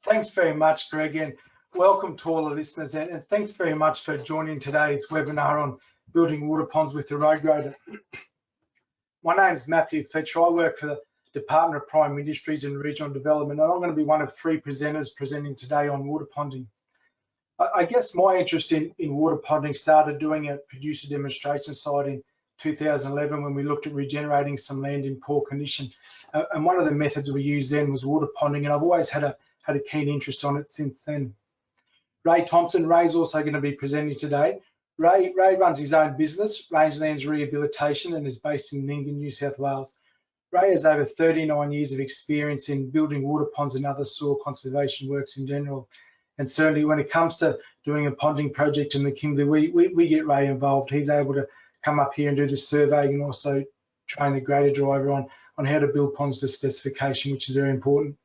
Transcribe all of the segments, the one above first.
Thanks very much, Greg, and welcome to all the listeners, and thanks very much for joining today's webinar on building water ponds with the road grader. My name is Matthew Fletcher. I work for the Department of Primary Industries and Regional Development, and I'm going to be one of three presenters presenting today on water ponding. I guess my interest in water ponding started doing a producer demonstration site in 2011 when we looked at regenerating some land in poor condition. And one of the methods we used then was water ponding, and I've always had a keen interest on it since then. Ray Thompson, Ray's also going to be presenting today. Ray runs his own business, Rangelands Rehabilitation, and is based in Nyngan, New South Wales. Ray has over 39 years of experience in building water ponds and other soil conservation works in general. And certainly when it comes to doing a ponding project in the Kimberley, we get Ray involved. He's able to come up here and do the surveying and also train the grader driver on how to build ponds to specification, which is very important.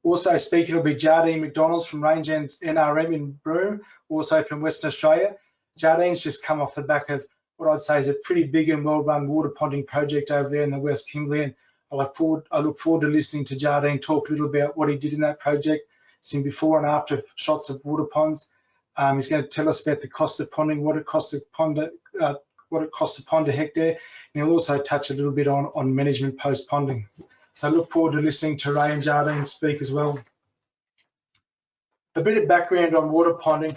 Also speaking will be Jardine McDonald's from Rangelands NRM in Broome, also from Western Australia. Jardine's just come off the back of what I'd say is a pretty big and well-run water ponding project over there in the West Kimberley, and I look forward to listening to Jardine talk a little about what he did in that project, some before and after shots of water ponds. He's going to tell us about the cost of ponding, what it costs to pond a hectare, and he'll also touch a little bit on management post-ponding. So I look forward to listening to Ray and Jardine speak as well. A bit of background on water ponding.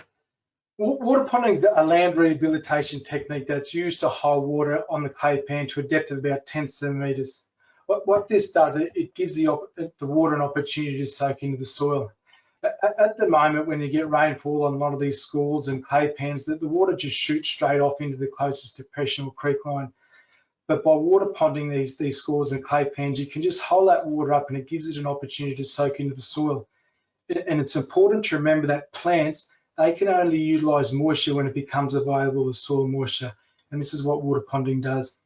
Water ponding is a land rehabilitation technique that's used to hold water on the clay pan to a depth of about 10 centimetres. What this does, it gives the water an opportunity to soak into the soil. At the moment, when you get rainfall on a lot of these schools and clay pans, the water just shoots straight off into the closest depression or creek line. But by water ponding these schools and clay pans, you can just hold that water up and it gives it an opportunity to soak into the soil. And it's important to remember that plants, they can only utilise moisture when it becomes available as soil moisture. And this is what water ponding does.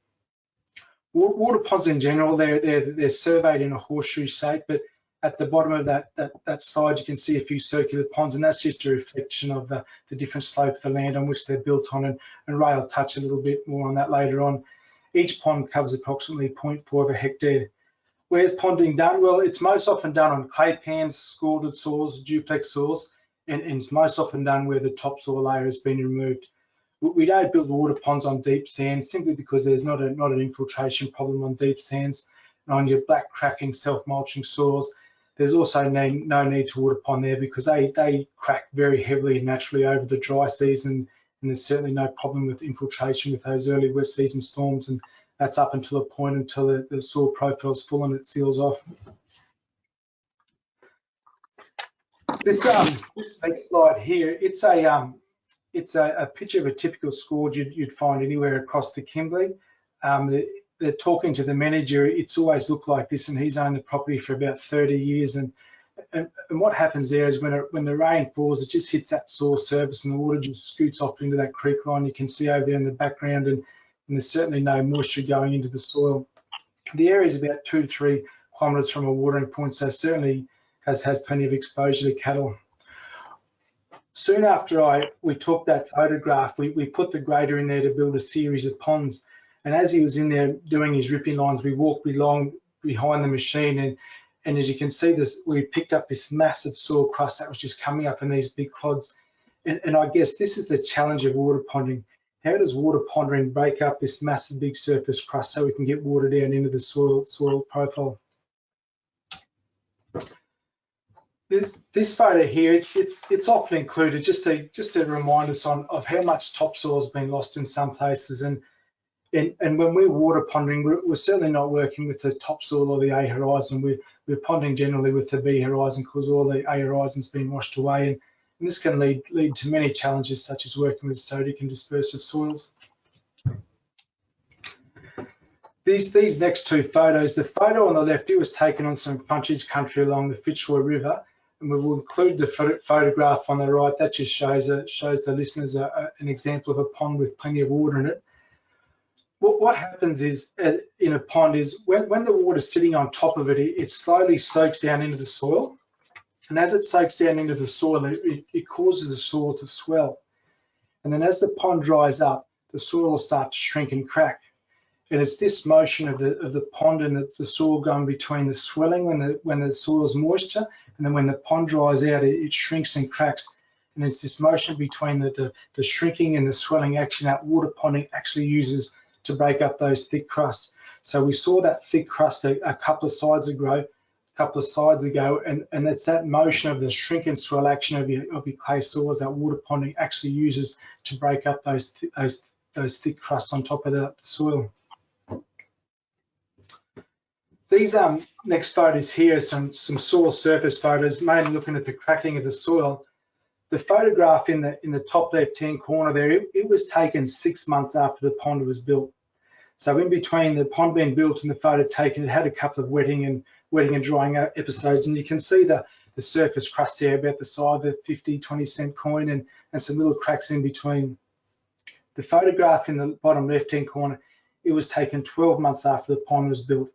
Water ponds in general, they're surveyed in a horseshoe shape, but at the bottom of that slide, you can see a few circular ponds, and that's just a reflection of the different slope of the land on which they're built on. And Ray will touch a little bit more on that later on. Each pond covers approximately 0.4 of a hectare. Where's ponding done? Well, it's most often done on clay pans, scalded soils, duplex soils, and it's most often done where the topsoil layer has been removed. We don't build water ponds on deep sands simply because there's not an infiltration problem on deep sands. And on your black cracking self-mulching soils, there's also no need to water pond there because they crack very heavily and naturally over the dry season, and there's certainly no problem with infiltration with those early wet season storms, and that's up until a point until the soil profile is full and it seals off. This next slide here, it's a picture of a typical school you'd find anywhere across the Kimberley. They're talking to the manager. It's always looked like this, and he's owned the property for about 30 years. And what happens there is when the rain falls, it just hits that soil surface and the water just scoots off into that creek line. You can see over there in the background, and there's certainly no moisture going into the soil. The area is about 2 to 3 kilometres from a watering point, so certainly has plenty of exposure to cattle. Soon after we took that photograph, we put the grader in there to build a series of ponds. And as he was in there doing his ripping lines, we walked along behind the machine, and as you can see, we picked up this massive soil crust that was just coming up in these big clods. And I guess this is the challenge of water ponding. How does water ponding break up this massive big surface crust so we can get water down into the soil profile? This photo here, it's often included just to remind us of how much topsoil has been lost in some places. And when we're water ponding, we're certainly not working with the topsoil or the A horizon. We're ponding generally with the B horizon because all the A horizon's been washed away, and this can lead to many challenges such as working with sodic and dispersive soils. These next two photos, the photo on the left, it was taken on some frontage country along the Fitzroy River, and we will include the photograph on the right. That just shows the listeners an example of a pond with plenty of water in it. What happens is in a pond is when the water's sitting on top of it, it slowly soaks down into the soil, and as it soaks down into the soil, it causes the soil to swell, and then as the pond dries up, the soil will start to shrink and crack. And it's this motion of the pond and the soil going between the swelling when the soil is moisture and then when the pond dries out, it shrinks and cracks. And it's this motion between the shrinking and the swelling action that water ponding actually uses to break up those thick crusts. So we saw that thick crust a couple of sides ago, and it's that motion of the shrink and swell action of your clay soils that water ponding actually uses to break up those thick crusts on top of the soil. These next photos here are some soil surface photos, mainly looking at the cracking of the soil. The photograph in the top left-hand corner there, it was taken 6 months after the pond was built. So in between the pond being built and the photo taken, it had a couple of wetting and drying episodes, and you can see the surface crust there about the size of a 50-20 cent coin and some little cracks in between. The photograph in the bottom left-hand corner, it was taken 12 months after the pond was built.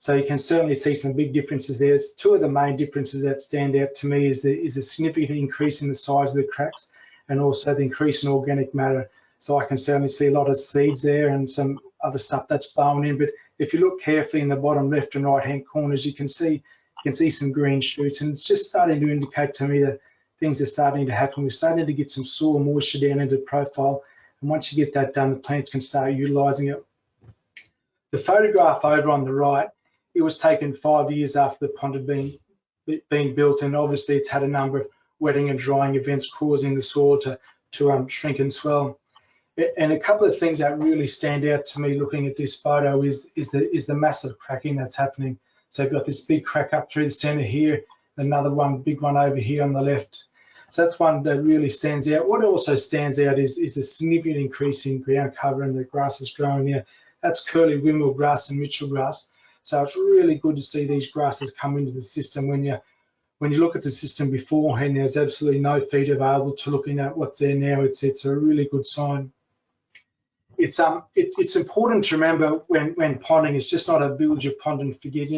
So you can certainly see some big differences there. It's two of the main differences that stand out to me is a significant increase in the size of the cracks and also the increase in organic matter. So I can certainly see a lot of seeds there and some other stuff that's blown in. But if you look carefully in the bottom left and right hand corners, you can see some green shoots, and it's just starting to indicate to me that things are starting to happen. We're starting to get some soil moisture down into the profile, and once you get that done, the plants can start utilising it. The photograph over on the right, it was taken 5 years after the pond had been built, and obviously it's had a number of wetting and drying events causing the soil to shrink and swell. And a couple of things that really stand out to me looking at this photo is the massive cracking that's happening. So you've got this big crack up through the center here, another one, big one over here on the left. So that's one that really stands out. What also stands out is the significant increase in ground cover and the grasses growing here. That's curly windmill grass and Mitchell grass. So it's really good to see these grasses come into the system. When you look at the system beforehand, there's absolutely no feed available to looking at what's there now. It's a really good sign. It's important to remember when ponding, it's just not a build your pond and forget.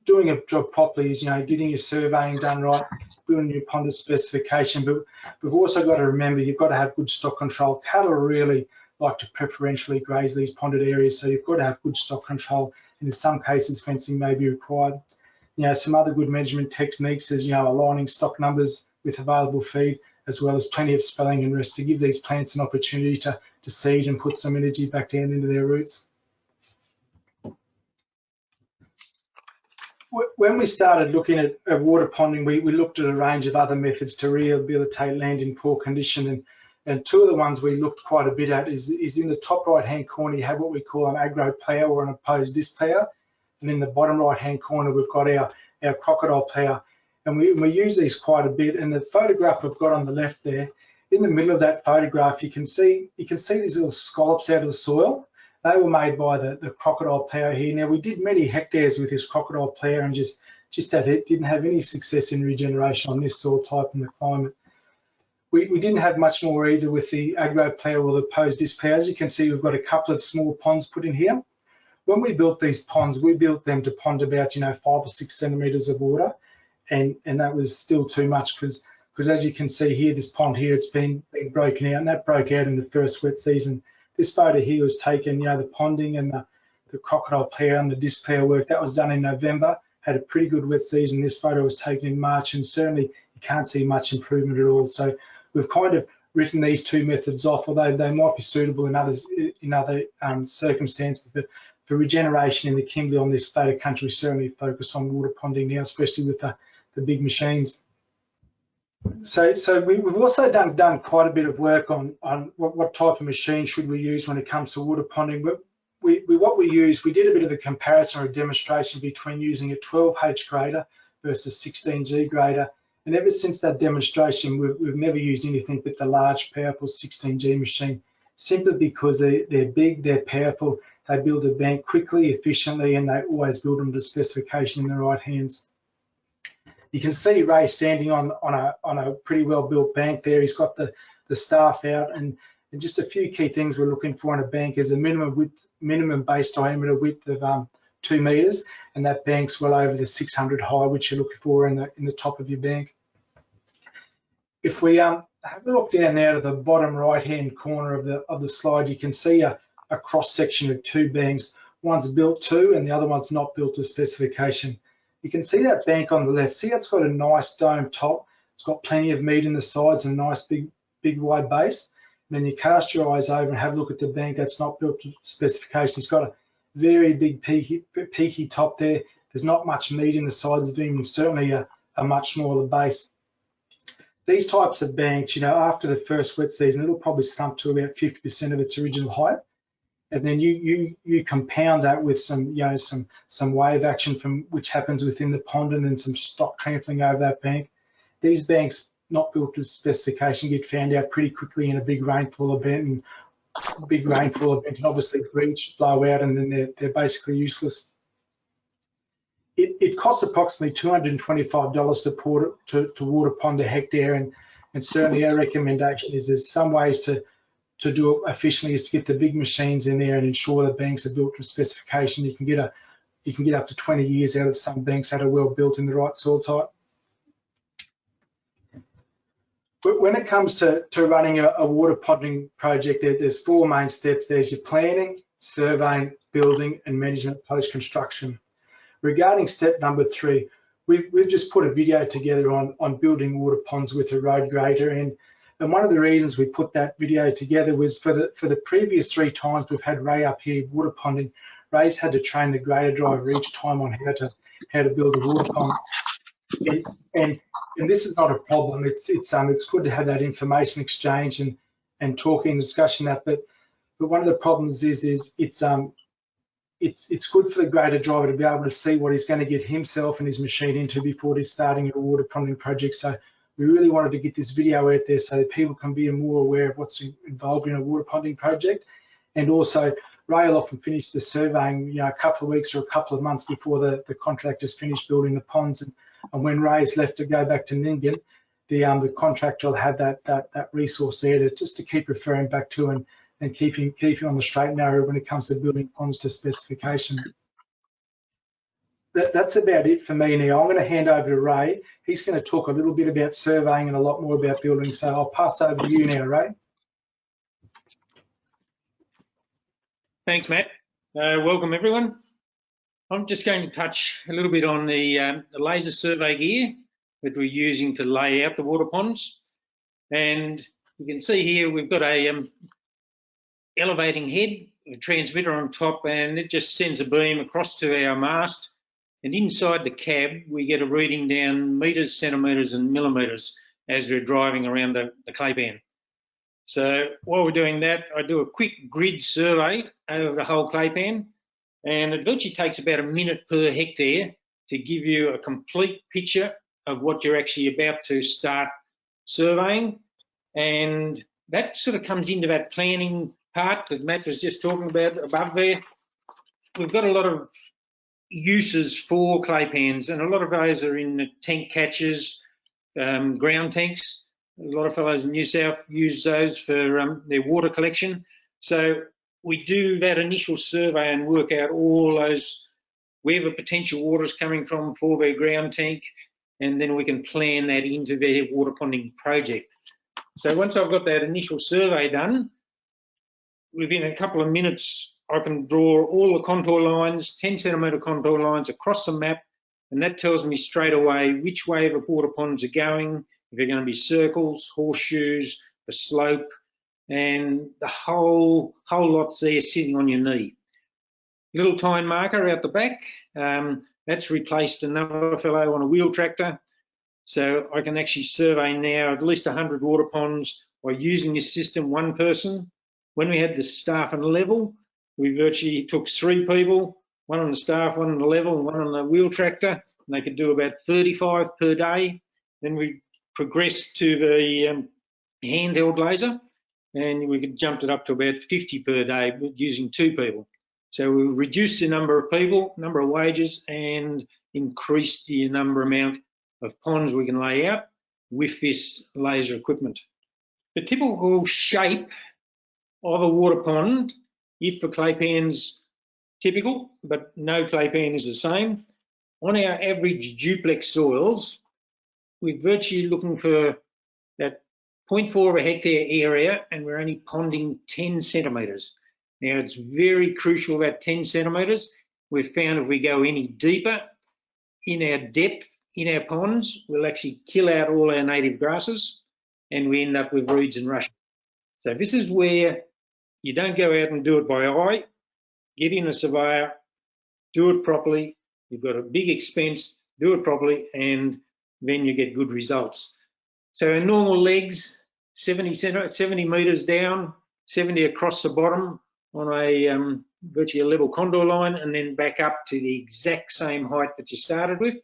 Doing a job properly is getting your surveying done right, building your pond specification. But we've also got to remember you've got to have good stock control. Cattle really like to preferentially graze these ponded areas, so you've got to have good stock control, and in some cases fencing may be required. Some other good management techniques is aligning stock numbers with available feed, as well as plenty of spelling and rest to give these plants an opportunity to seed and put some energy back down into their roots. When we started looking at water ponding, we looked at a range of other methods to rehabilitate land in poor condition, and two of the ones we looked quite a bit at is in the top right hand corner you have what we call an agro plough or an opposed disc plough, and in the bottom right hand corner we've got our crocodile plough, and we use these quite a bit. And the photograph we've got on the left there, in the middle of that photograph you can see these little scallops out of the soil. They were made by the crocodile plough here. Now we did many hectares with this crocodile plough and just didn't have any success in regeneration on this soil type and the climate. We didn't have much more either with the agro plough or the opposed disc plough. As you can see, we've got a couple of small ponds put in here. When we built these ponds, we built them to pond about 5 or 6 centimeters of water, and that was still too much because as you can see here, this pond here, it's been broken out, and that broke out in the first wet season. This photo here was taken, the ponding and the crocodile plough and the disc plough work, that was done in November, had a pretty good wet season. This photo was taken in March, and certainly you can't see much improvement at all. So we've kind of written these two methods off, although they might be suitable in other circumstances. But for regeneration in the Kimberley on this flatter country, we certainly focus on water ponding now, especially with the big machines. So we've also done quite a bit of work on what type of machine should we use when it comes to water ponding. But we did a bit of a comparison or a demonstration between using a 12H grader versus 16G grader. And ever since that demonstration, we've never used anything but the large, powerful 16G machine, simply because they're big, they're powerful, they build a bank quickly, efficiently, and they always build them to specification in the right hands. You can see Ray standing on a pretty well built bank there. He's got the staff out, and just a few key things we're looking for in a bank is a minimum base diameter width of 2 meters, and that bank's well over the 600 high, which you're looking for in the top of your bank. If we have a look down now to the bottom right hand corner of the slide, you can see a cross section of two banks. One's built to and the other one's not built to specification. You can see that bank on the left. See, it's got a nice dome top. It's got plenty of meat in the sides and a nice big wide base. And then you cast your eyes over and have a look at the bank that's not built to specification. It's got a very big peaky top there. There's not much meat in the sides of them, and certainly a much smaller base. These types of banks, you know, after the first wet season, it'll probably slump to about 50% of its original height. And then you compound that with some, you know, some wave action from which happens within the pond, and then some stock trampling over that bank. These banks not built to specification get found out pretty quickly in a big rainfall event, and obviously breach, blow out, and then they're basically useless. It costs approximately $225 to water pond a hectare, and certainly our recommendation is there's some ways to do it efficiently, is to get the big machines in there and ensure the banks are built to specification. You can get up to 20 years out of some banks that are well built in the right soil type. But when it comes to running a water ponding project, there's 4 main steps. There's your planning, surveying, building, and management post-construction. Regarding step number 3, we've just put a video together on building water ponds with a road grader, and one of the reasons we put that video together was for the previous 3 times we've had Ray up here water ponding. Ray's had to train the grader driver each time on how to build a water pond, and this is not a problem. It's good to have that information exchange and talking discussion that, but one of the problems is it's good for the grader driver to be able to see what he's going to get himself and his machine into before he's starting a water ponding project. So we really wanted to get this video out there so that people can be more aware of what's involved in a water ponding project. And also, Ray will often finish the surveying, you know, a couple of weeks or a couple of months before the contractor's finished building the ponds. And when Ray's left to go back to Nyngan, the contractor will have that resource there just to keep referring back to and keep him on the straight and narrow when it comes to building ponds to specification. That's about it for me now. I'm going to hand over to Ray. He's going to talk a little bit about surveying and a lot more about building. So I'll pass over to you now, Ray. Thanks, Matt. Welcome, everyone. I'm just going to touch a little bit on the laser survey gear that we're using to lay out the water ponds. And you can see here we've got a elevating head, a transmitter on top, and it just sends a beam across to our mast. And inside the cab, we get a reading down meters, centimetres and millimetres as we're driving around the clay pan. So while we're doing that, I do a quick grid survey over the whole clay pan, and it virtually takes about a minute per hectare to give you a complete picture of what you're actually about to start surveying. And that sort of comes into that planning part that Matt was just talking about above there. We've got a lot of uses for clay pans, and a lot of those are in the tank catches, ground tanks. A lot of fellows in New South use those for their water collection. So we do that initial survey and work out all those, where the potential water is coming from for their ground tank, and then we can plan that into their water ponding project. So once I've got that initial survey done, within a couple of minutes, I can draw all the contour lines, 10-centimetre contour lines across the map, and that tells me straight away which way the water ponds are going, if they're going to be circles, horseshoes, the slope, and the whole lot's there sitting on your knee. Little time marker out the back, that's replaced another fellow on a wheel tractor. So I can actually survey now at least 100 water ponds by using this system, one person. When we had the staff and level, we virtually took 3 people, one on the staff, one on the level, and one on the wheel tractor, and they could do about 35 per day. Then we progressed to the handheld laser, and we could jumped it up to about 50 per day using 2 people. So we reduced the number of people, number of wages, and increased the amount of ponds we can lay out with this laser equipment. The typical shape of a water pond, if the clay pan's typical, but no clay pan is the same, on our average duplex soils, we're virtually looking for that 0.4 of a hectare area, and we're only ponding 10 centimetres. Now, it's very crucial, that 10 centimetres. We've found if we go any deeper, in our depth in our ponds will actually kill out all our native grasses, and we end up with reeds and rushes. So this is where you don't go out and do it by eye. Get in a surveyor, do it properly. You've got a big expense, do it properly, and then you get good results. So our normal legs, 70 metres down, 70 across the bottom on a virtually a level condor line, and then back up to the exact same height that you started with.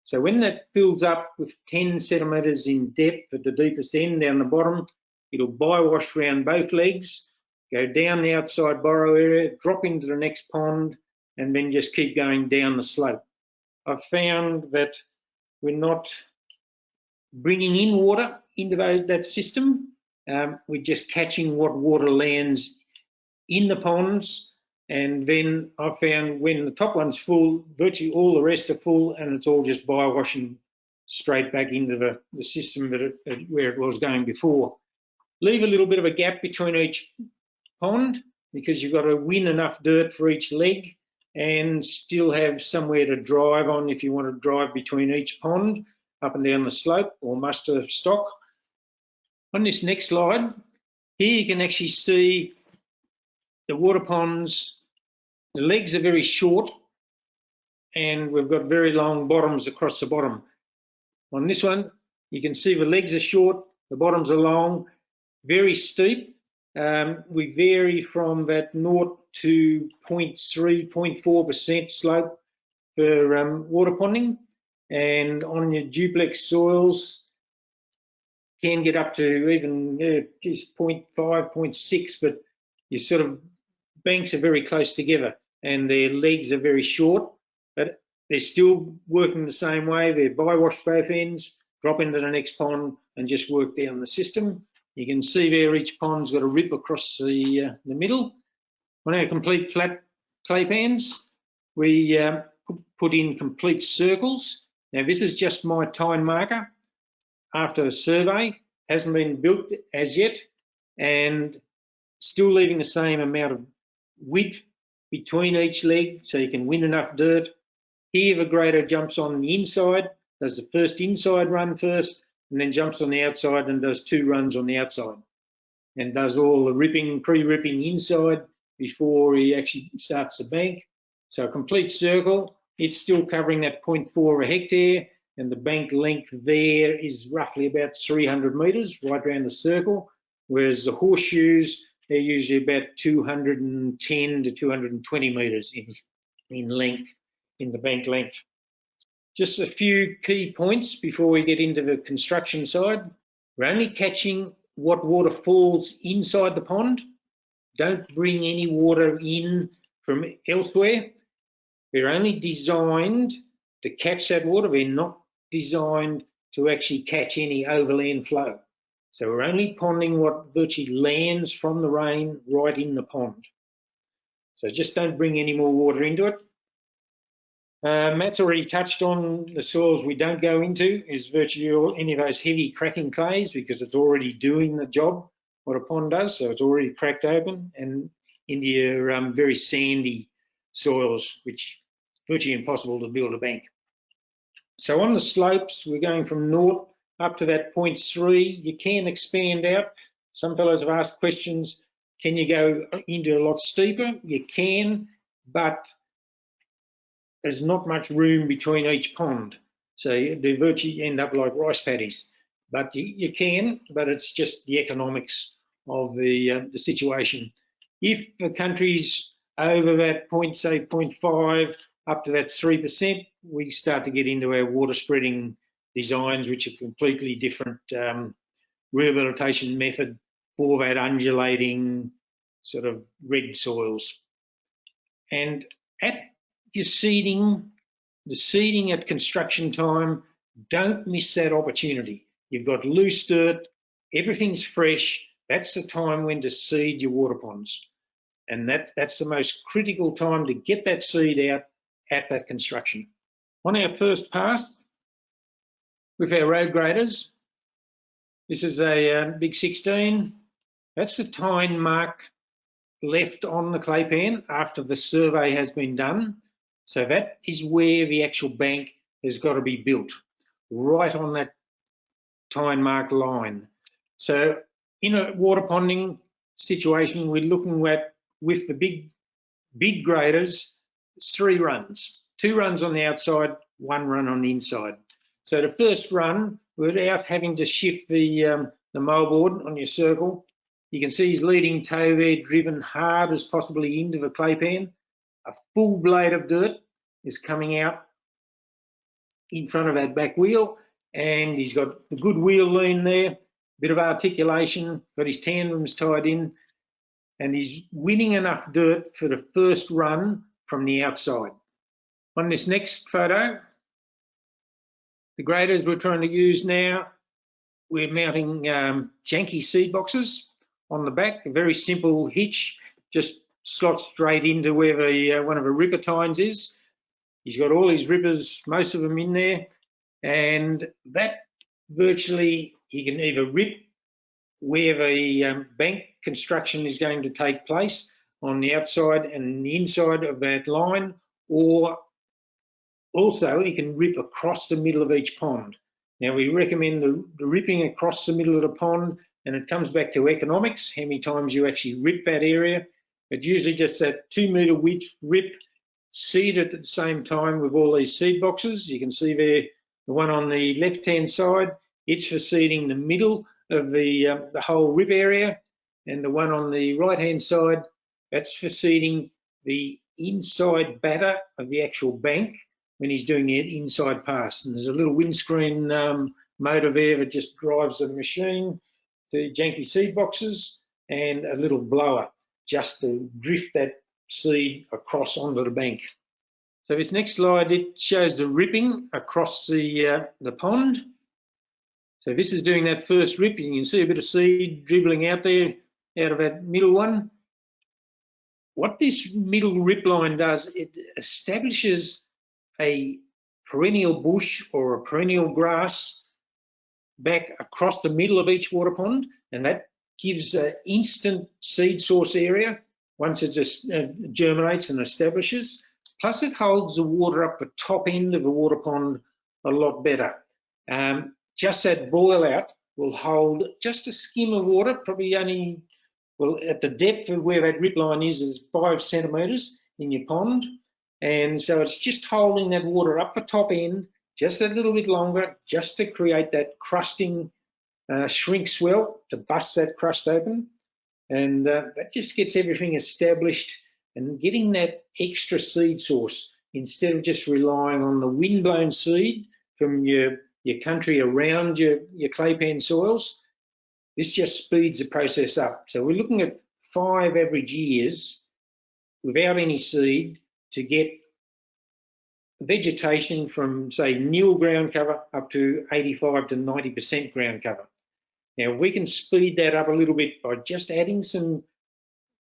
So when that fills up with 10 centimetres in depth at the deepest end down the bottom, it'll bi-wash around both legs, go down the outside borrow area, drop into the next pond, and then just keep going down the slope. I've found that we're not bringing in water into that system. We're just catching what water lands in the ponds, and then I found when the top one's full, virtually all the rest are full, and it's all just bi-washing straight back into the system where it was going before. Leave a little bit of a gap between each pond because you've got to win enough dirt for each leg and still have somewhere to drive on if you want to drive between each pond up and down the slope or muster stock. On this next slide, here you can actually see the water ponds. The legs are very short and we've got very long bottoms across the bottom. On this one, you can see the legs are short, the bottoms are long, very steep. We vary from that 0 to 0.3, 0.4% slope for water ponding, and on your duplex soils can get up to even 0.5, 0.6, but your sort of banks are very close together and their legs are very short, but they're still working the same way. They're bi-wash both ends, drop into the next pond and just work down the system. You can see there each pond's got a rip across the middle. On our complete flat clay pans, we put in complete circles. Now this is just my time marker after a survey, hasn't been built as yet, and still leaving the same amount of width between each leg so you can win enough dirt. Here the grader jumps on the inside, does the first inside run first, and then jumps on the outside and does 2 runs on the outside and does all the ripping, pre-ripping inside before he actually starts the bank. So a complete circle, it's still covering that 0.4 a hectare, and the bank length there is roughly about 300 metres right around the circle, whereas the horseshoes, they're usually about 210 to 220 metres in length, in the bank length. Just a few key points before we get into the construction side. We're only catching what water falls inside the pond. Don't bring any water in from elsewhere. They're only designed to catch that water. They're not designed to actually catch any overland flow. So we're only ponding what virtually lands from the rain right in the pond. So just don't bring any more water into it. Matt's already touched on the soils we don't go into is virtually any of those heavy cracking clays because it's already doing the job what a pond does, so it's already cracked open, and into your very sandy soils, which virtually impossible to build a bank. So on the slopes, we're going from 0 up to that 0.3. You can expand out. Some fellows have asked questions, can you go into a lot steeper? You can, but there's not much room between each pond. So they virtually end up like rice paddies. But you can, but it's just the economics of the situation. If the country's over that point, say 0.5, up to that 3%, we start to get into our water spreading designs, which are completely different rehabilitation method for that undulating sort of red soils. And at your seeding, the seeding at construction time, don't miss that opportunity. You've got loose dirt, everything's fresh. That's the time when to seed your water ponds. And that's the most critical time to get that seed out at that construction. On our first pass with our road graders, this is a big 16. That's the time mark left on the clay pan after the survey has been done. So that is where the actual bank has got to be built right on that tine mark line. So in a water ponding situation, we're looking at, with the big graders, 3 runs. 2 runs on the outside, 1 run on the inside. So the first run, without having to shift the moldboard on your circle, you can see his leading toe there driven hard as possibly into the clay pan. A full blade of dirt is coming out in front of that back wheel, and he's got a good wheel lean there, bit of articulation, got his tandems tied in, and he's winning enough dirt for the first run from the outside. On this next photo, the graders we're trying to use now, we're mounting Janky seed boxes on the back, a very simple hitch, just slots straight into where the one of the ripper tines is. He's got all his rippers, most of them in there, and that virtually he can either rip where the bank construction is going to take place on the outside and the inside of that line, or also he can rip across the middle of each pond. Now we recommend the ripping across the middle of the pond, and it comes back to economics, how many times you actually rip that area. But usually just that 2 metre width rip, seed at the same time with all these seed boxes. You can see there the one on the left hand side, it's for seeding the middle of the whole rip area, and the one on the right hand side, that's for seeding the inside batter of the actual bank when he's doing the inside pass. And there's a little windscreen motor there that just drives the machine, the Janky seed boxes, and a little blower just to drift that seed across onto the bank. So this next slide, it shows the ripping across the pond. So this is doing that first rip. You can see a bit of seed dribbling out there, out of that middle one. What this middle rip line does, it establishes a perennial bush or a perennial grass back across the middle of each water pond, and that gives an instant seed source area once it just germinates and establishes. Plus it holds the water up the top end of the water pond a lot better. Just that boil out will hold just a skim of water, probably only, well, at the depth of where that rip line is 5 centimetres in your pond. And so it's just holding that water up the top end just a little bit longer, just to create that crusting shrink swell to bust that crust open. And that just gets everything established and getting that extra seed source instead of just relying on the wind-blown seed from your country around your clay pan soils. This just speeds the process up. So we're looking at 5 average years without any seed to get vegetation from, say, nil ground cover up to 85 to 90% ground cover. Now we can speed that up a little bit by just adding some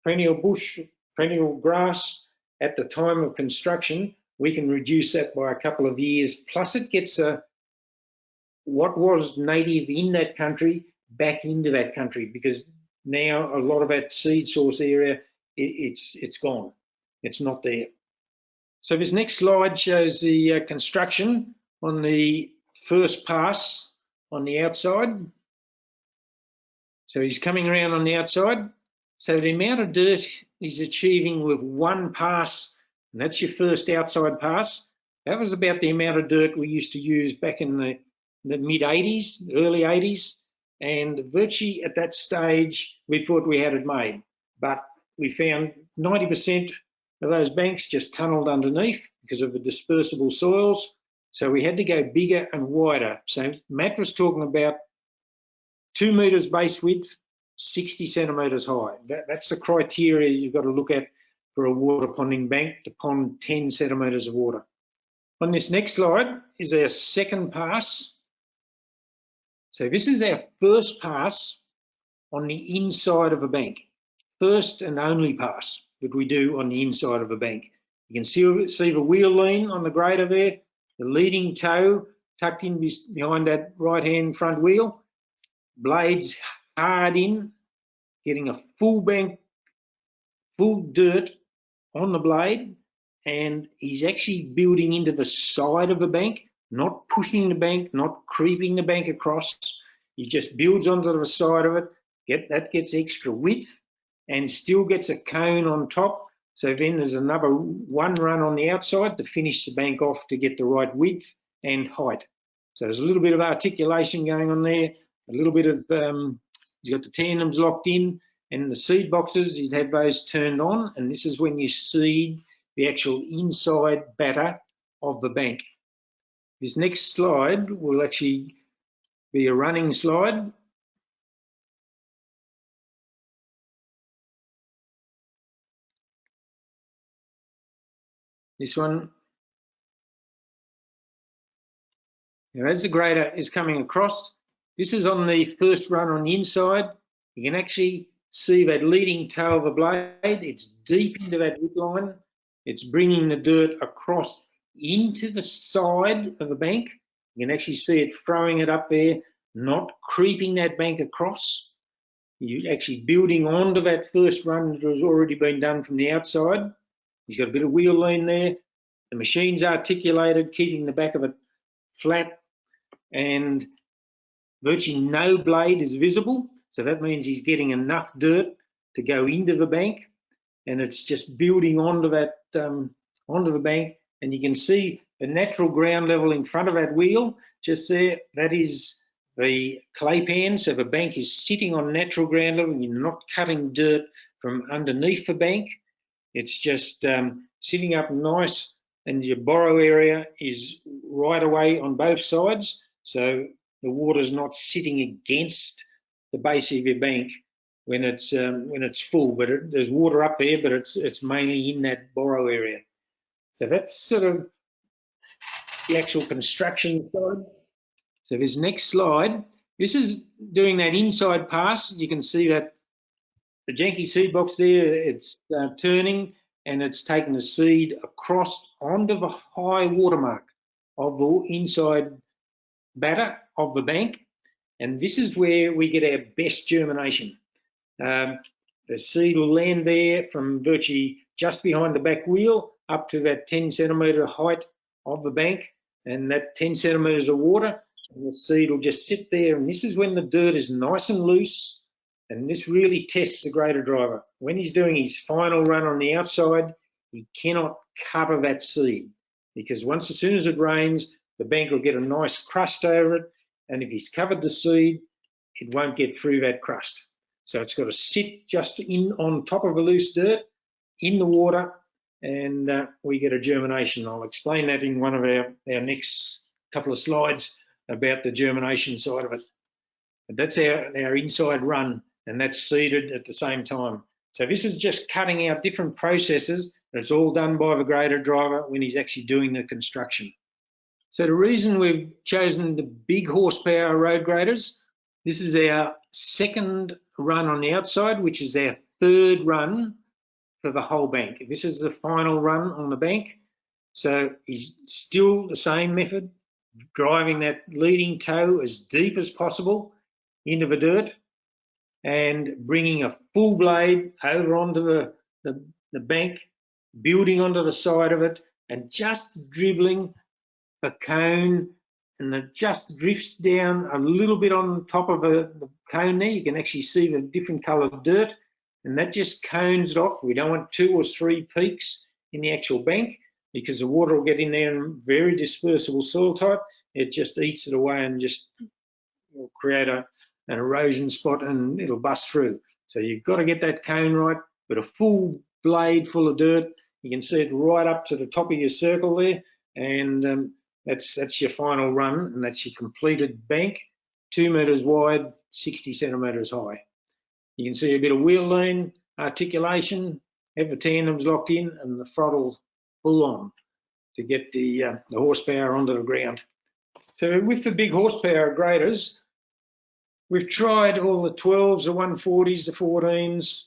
perennial bush, perennial grass at the time of construction. We can reduce that by a couple of years, plus it gets what was native in that country back into that country, because now a lot of that seed source area, it's gone, it's not there. So this next slide shows the construction on the first pass on the outside. So he's coming around on the outside. So the amount of dirt he's achieving with 1 pass, and that's your first outside pass, that was about the amount of dirt we used to use back in the mid-80s, early 80s, and virtually at that stage we thought we had it made. But we found 90% of those banks just tunneled underneath because of the dispersible soils, so we had to go bigger and wider. So Matt was talking about 2 metres base width, 60 centimetres high. That's the criteria you've got to look at for a water ponding bank to pond 10 centimetres of water. On this next slide is our second pass. So this is our first pass on the inside of a bank. First and only pass that we do on the inside of a bank. You can see the wheel lean on the grader there, the leading toe tucked in behind that right-hand front wheel, blades hard in, getting a full bank, full dirt on the blade, and he's actually building into the side of the bank not pushing the bank, not creeping the bank across. He just builds onto the side of it, that gets extra width and still gets a cone on top. So then there's another one run on the outside to finish the bank off to get the right width and height. So there's a little bit of articulation going on there, a little bit of, you've got the tandems locked in, and the seed boxes, you'd have those turned on, and this is when you seed the actual inside batter of the bank. This next slide will actually be a running slide. This one, now as the grader is coming across, this is on the first run on the inside. You can actually see that leading toe of the blade, it's deep into that whip line. It's bringing the dirt across into the side of the bank. You can actually see it throwing it up there, not creeping that bank across. You're actually building onto that first run that has already been done from the outside. He's got a bit of wheel lean there. The machine's articulated, keeping the back of it flat, and virtually no blade is visible. So that means he's getting enough dirt to go into the bank, and it's just building onto that onto the bank. And you can see the natural ground level in front of that wheel just there. That is the clay pan. So the bank is sitting on natural ground level. You're not cutting dirt from underneath the bank. It's just sitting up nice, and your borrow area is right away on both sides. So the water's not sitting against the base of your bank when it's full. But there's water up there, but it's mainly in that borrow area. So that's sort of the actual construction side. So this next slide, this is doing that inside pass. You can see that the Janky seed box there, it's turning, and it's taking the seed across onto the high watermark of the inside batter of the bank. And this is where we get our best germination. The seed will land there from virtually just behind the back wheel up to that 10 centimetre height of the bank, and that 10 centimetres of water, and the seed will just sit there. And this is when the dirt is nice and loose, and this really tests the grader driver. When he's doing his final run on the outside, he cannot cover that seed, because as soon as it rains, the bank will get a nice crust over it, and if he's covered the seed, it won't get through that crust. So it's got to sit just on top of the loose dirt in the water, and we get a germination. I'll explain that in one of our next couple of slides about the germination side of it. But that's our inside run, and that's seeded at the same time. So this is just cutting out different processes, and it's all done by the grader driver when he's actually doing the construction. So the reason we've chosen the big horsepower road graders, this is our second run on the outside, which is our third run for the whole bank. This is the final run on the bank. So he's still the same method, driving that leading toe as deep as possible into the dirt and bringing a full blade over onto the bank, building onto the side of it, and just dribbling the cone, and it just drifts down a little bit on top of the cone there. You can actually see the different coloured dirt, and that just cones it off. We don't want 2 or 3 peaks in the actual bank, because the water will get in there, and very dispersible soil type, it just eats it away and just will create an erosion spot, and it'll bust through. So you've got to get that cone right, but a full blade full of dirt. You can see it right up to the top of your circle there, and that's your final run, and that's your completed bank, 2 metres wide, 60 centimetres high. You can see a bit of wheel lean, articulation, have the tandems locked in, and the throttle full on to get the horsepower onto the ground. So with the big horsepower graders, we've tried all the 12s, the 140s, the 14s,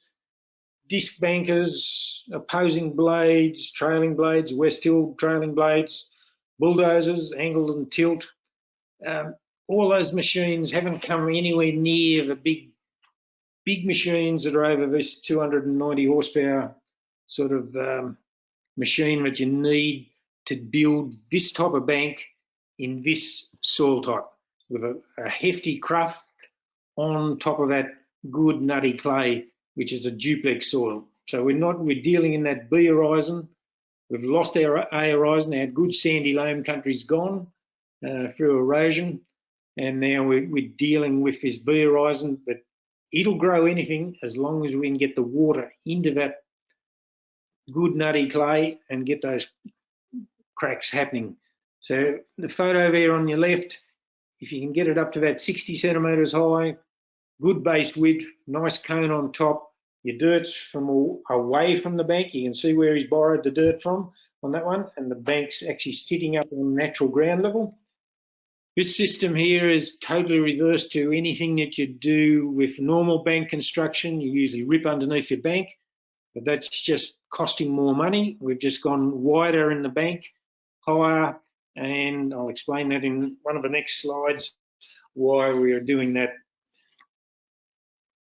disc bankers, opposing blades, trailing blades, West Hill trailing blades, bulldozers, angled and tilt. All those machines haven't come anywhere near the big machines that are over this 290 horsepower sort of machine that you need to build this type of bank in this soil type with a hefty cruft on top of that good nutty clay, which is a duplex soil. So we're dealing in that B horizon. We've lost our A horizon. Our good sandy loam country's gone through erosion, and now we're dealing with this B horizon. But it'll grow anything as long as we can get the water into that good nutty clay and get those cracks happening. So the photo there on your left, if you can get it up to about 60 centimetres high, good base width, nice cone on top. Your dirt's from away from the bank. You can see where he's borrowed the dirt from on that one, and the bank's actually sitting up on natural ground level. This system here is totally reversed to anything that you do with normal bank construction. You usually rip underneath your bank, but that's just costing more money. We've just gone wider in the bank, higher, and I'll explain that in one of the next slides why we are doing that.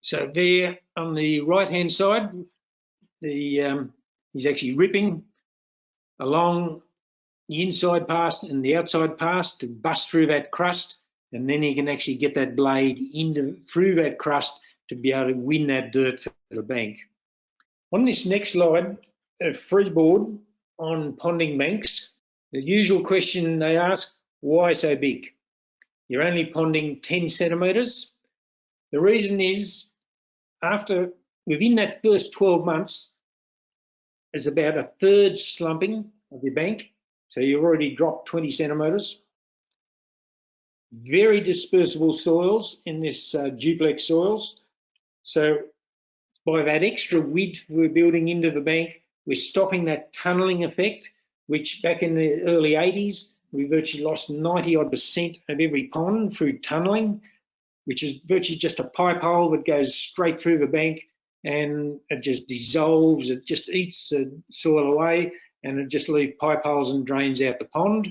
So there on the right-hand side, he's actually ripping along the inside pass and the outside pass to bust through that crust, and then he can actually get that blade through that crust to be able to win that dirt for the bank. On this next slide, a freeboard on ponding banks, the usual question they ask, why so big? You're only ponding 10 centimetres. The reason is, within that first 12 months, there's about a third slumping of your bank. So you've already dropped 20 centimetres. Very dispersible soils in this duplex soils. So by that extra width we're building into the bank, we're stopping that tunnelling effect, which back in the early 80s, we virtually lost 90% of every pond through tunnelling, which is virtually just a pipe hole that goes straight through the bank, and it just dissolves, it just eats the soil away, and it just leaves pipe holes and drains out the pond.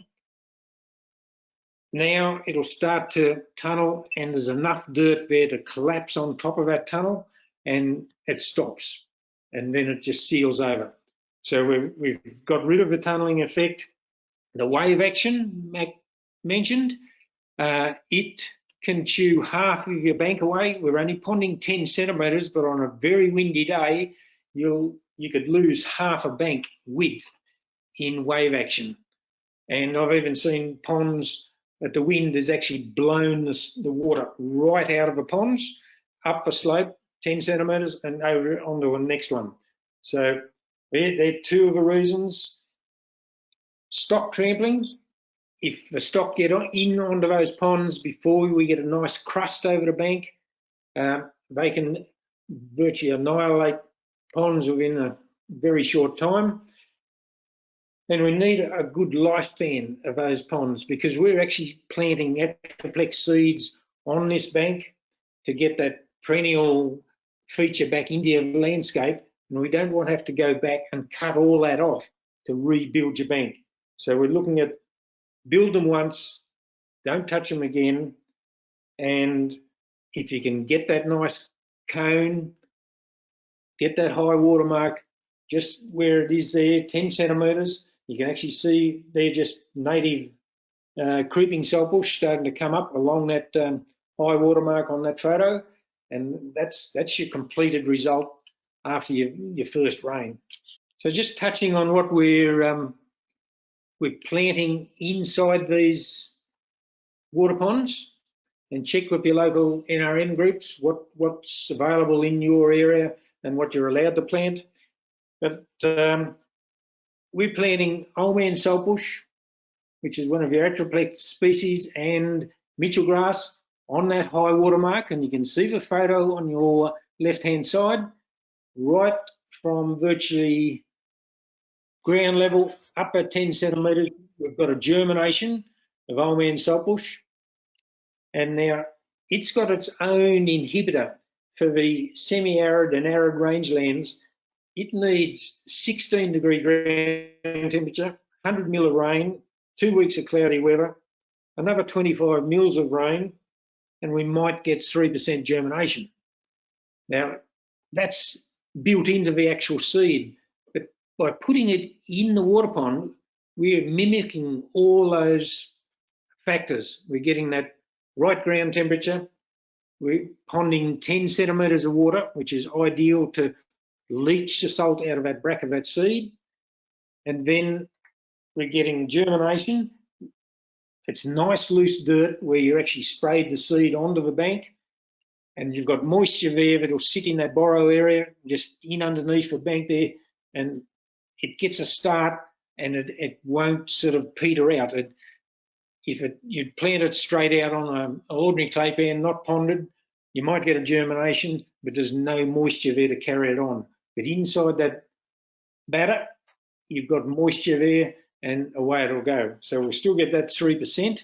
Now it'll start to tunnel, and there's enough dirt there to collapse on top of that tunnel, and it stops, and then it just seals over. So we've got rid of the tunnelling effect. The wave action Mac mentioned, it can chew half of your bank away. We're only ponding 10 centimetres, but on a very windy day, you could lose half a bank width in wave action. And I've even seen ponds that the wind has actually blown the water right out of the ponds, up the slope, 10 centimetres, and over onto the next one. So they're two of the reasons. Stock trampling. If the stock get in onto those ponds before we get a nice crust over the bank, they can virtually annihilate ponds within a very short time. And we need a good lifespan of those ponds, because we're actually planting Atriplex seeds on this bank to get that perennial feature back into your landscape, and we don't want to have to go back and cut all that off to rebuild your bank. So we're looking at build them once, don't touch them again, and if you can get that nice cone, get that high water mark just where it is there, 10 centimetres, you can actually see they're just native creeping saltbush starting to come up along that high water mark on that photo, and that's your completed result after your first rain. So just touching on what we're planting inside these water ponds, and check with your local NRM groups what's available in your area and what you're allowed to plant. But we're planting old man saltbush, which is one of your Atriplex species, and Mitchell grass on that high water mark, and you can see the photo on your left-hand side, right from virtually ground level up at 10 centimetres, we've got a germination of old man saltbush, and now it's got its own inhibitor for the semi-arid and arid rangelands. It needs 16-degree ground temperature, 100 mil of rain, 2 weeks of cloudy weather, another 25 mils of rain, and we might get 3% germination. Now, that's built into the actual seed, but by putting it in the water pond, we're mimicking all those factors. We're getting that right ground temperature. We're ponding 10 centimetres of water, which is ideal to leach the salt out of that brack of that seed. And then we're getting germination. It's nice loose dirt where you actually sprayed the seed onto the bank, and you've got moisture there that'll sit in that borrow area, just in underneath the bank there, and it gets a start, and it won't sort of peter out. You plant it straight out on an ordinary clay pan, not ponded, you might get a germination, but there's no moisture there to carry it on. But inside that batter, you've got moisture there, and away it'll go. So we'll still get that 3%.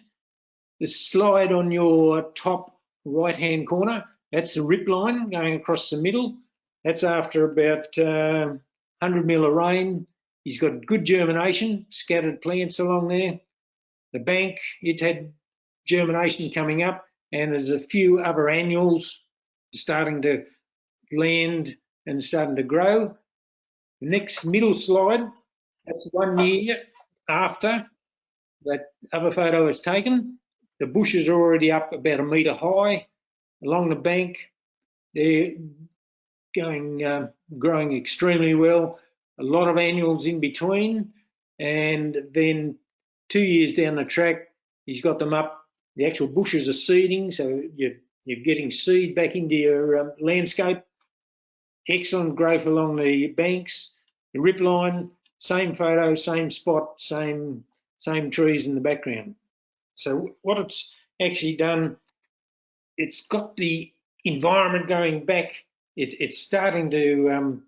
The slide on your top right-hand corner, that's the rip line going across the middle. That's after about 100 mil of rain. He's got good germination, scattered plants along there. The bank, it had germination coming up, and there's a few other annuals starting to land and starting to grow. The next middle slide, that's 1 year after that other photo is taken. The bushes are already up about 1 metre high along the bank. They're growing extremely well. A lot of annuals in between, and then 2 years down the track, he's got them up. The actual bushes are seeding, so you're getting seed back into your landscape. Excellent growth along the banks. The rip line, same photo, same spot, same trees in the background. So what it's actually done, it's got the environment going back. It's starting to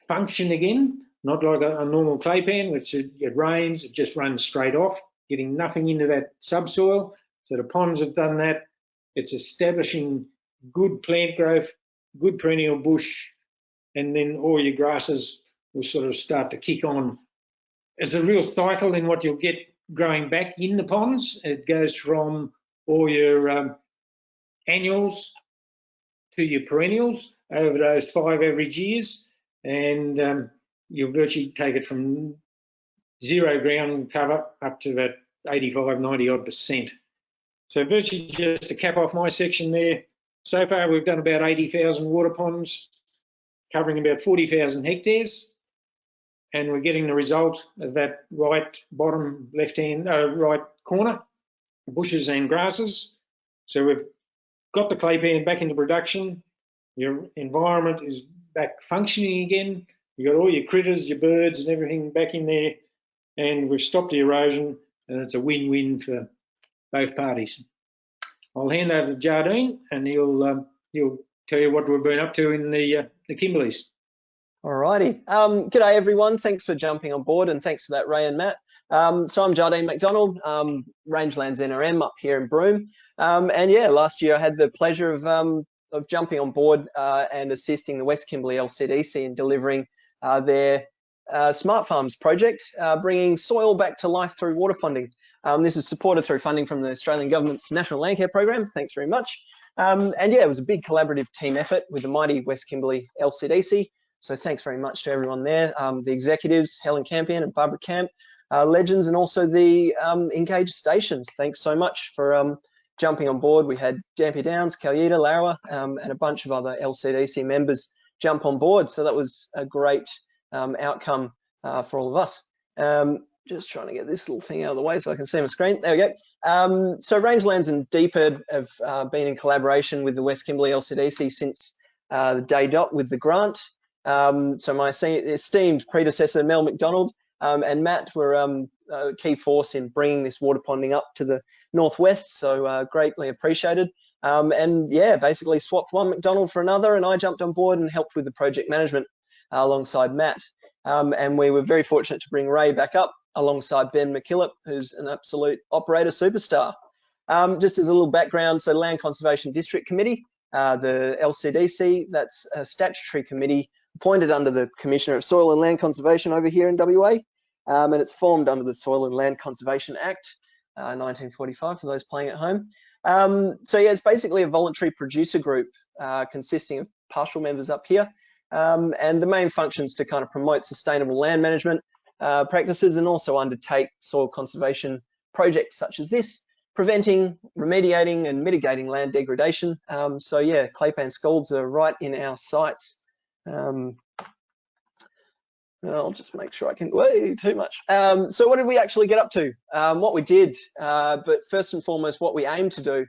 function again, not like a normal clay pan, which it rains, it just runs straight off, getting nothing into that subsoil. So the ponds have done that. It's establishing good plant growth, good perennial bush, and then all your grasses will sort of start to kick on. There's a real cycle in what you'll get growing back in the ponds. It goes from all your annuals to your perennials over those 5 average years, and you'll virtually take it from 0 ground cover up to that 85, 90 odd %. So virtually just to cap off my section there, so far we've done about 80,000 water ponds, covering about 40,000 hectares, and we're getting the result of that right bottom right corner, bushes and grasses. So we've got the clay pan back into production, your environment is back functioning again, you've got all your critters, your birds and everything back in there, and we've stopped the erosion, and it's a win-win for both parties. I'll hand over to Jardine, and he'll tell you what we've been up to in the Kimberleys. Alrighty. G'day everyone. Thanks for jumping on board, and thanks for that, Ray and Matt. So I'm Jardine McDonald, Rangelands NRM up here in Broome. And yeah, last year I had the pleasure of jumping on board and assisting the West Kimberley LCDC in delivering their Smart Farms project, bringing soil back to life through water ponding. This is supported through funding from the Australian Government's National Landcare Program. Thanks very much. And yeah, it was a big collaborative team effort with the mighty West Kimberley LCDC. So thanks very much to everyone there, the executives, Helen Campion and Barbara Camp, legends, and also the engaged stations. Thanks so much for jumping on board. We had Dampier Downs, Calyeta, Lara, and a bunch of other LCDC members jump on board. So that was a great outcome for all of us. Just trying to get this little thing out of the way so I can see my screen. There we go. So Rangelands and DPIRD have been in collaboration with the West Kimberley LCDC since the day dot with the grant. So my esteemed predecessor, Mel McDonald, and Matt were a key force in bringing this water ponding up to the northwest, so greatly appreciated. And yeah, basically swapped one McDonald for another, and I jumped on board and helped with the project management alongside Matt. And we were very fortunate to bring Ray back up alongside Ben McKillop, who's an absolute operator superstar. Just as a little background, so Land Conservation District Committee, the LCDC, that's a statutory committee appointed under the Commissioner of Soil and Land Conservation over here in WA, and it's formed under the Soil and Land Conservation Act, 1945 for those playing at home. So yeah, it's basically a voluntary producer group consisting of partial members up here, and the main functions to kind of promote sustainable land management practices and also undertake soil conservation projects such as this, preventing, remediating and mitigating land degradation. So yeah, claypan scalds are right in our sights. I'll just make sure I can, way too much. So what did we actually get up to? What we did, but first and foremost, what we aim to do,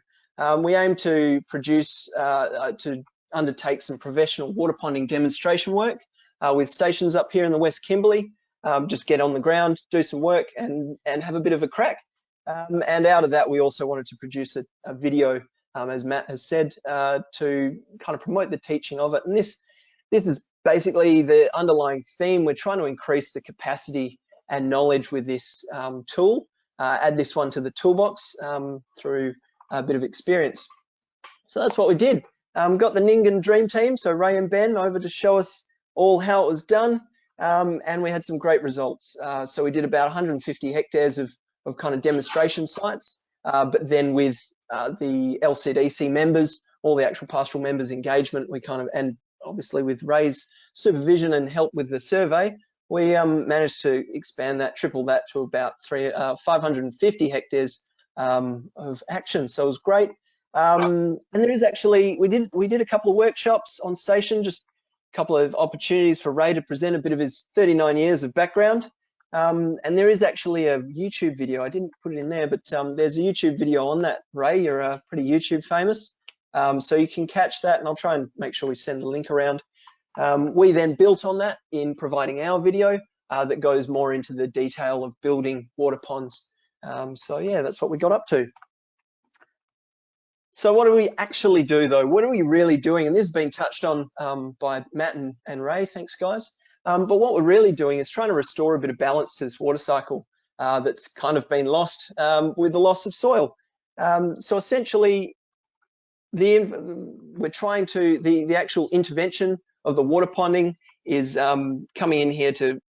we aim to produce, to undertake some professional water ponding demonstration work with stations up here in the West Kimberley. Just get on the ground, do some work and have a bit of a crack. And out of that, we also wanted to produce a video, as Matt has said, to kind of promote the teaching of it. And this is basically the underlying theme. We're trying to increase the capacity and knowledge with this tool, add this one to the toolbox through a bit of experience. So that's what we did. Got the Nyngan Dream Team, so Ray and Ben, over to show us all how it was done, and we had some great results. So we did about 150 hectares of kind of demonstration sites, but then with the LCDC members, all the actual pastoral members' engagement, we kind of, and obviously with Ray's supervision and help with the survey, we managed to expand that, triple that to about 550 hectares of action. So it was great. And there is actually, we did a couple of workshops on station, just a couple of opportunities for Ray to present a bit of his 39 years of background. And there is actually a YouTube video. I didn't put it in there, but there's a YouTube video on that. Ray, you're pretty YouTube famous. So you can catch that, and I'll try and make sure we send the link around. We then built on that in providing our video that goes more into the detail of building water ponds. So yeah, that's what we got up to. So what do we actually do though? What are we really doing? And this has been touched on by Matt and Ray, thanks guys. But what we're really doing is trying to restore a bit of balance to this water cycle that's kind of been lost with the loss of soil. So essentially, we're trying to, the actual intervention of the water ponding is coming in here to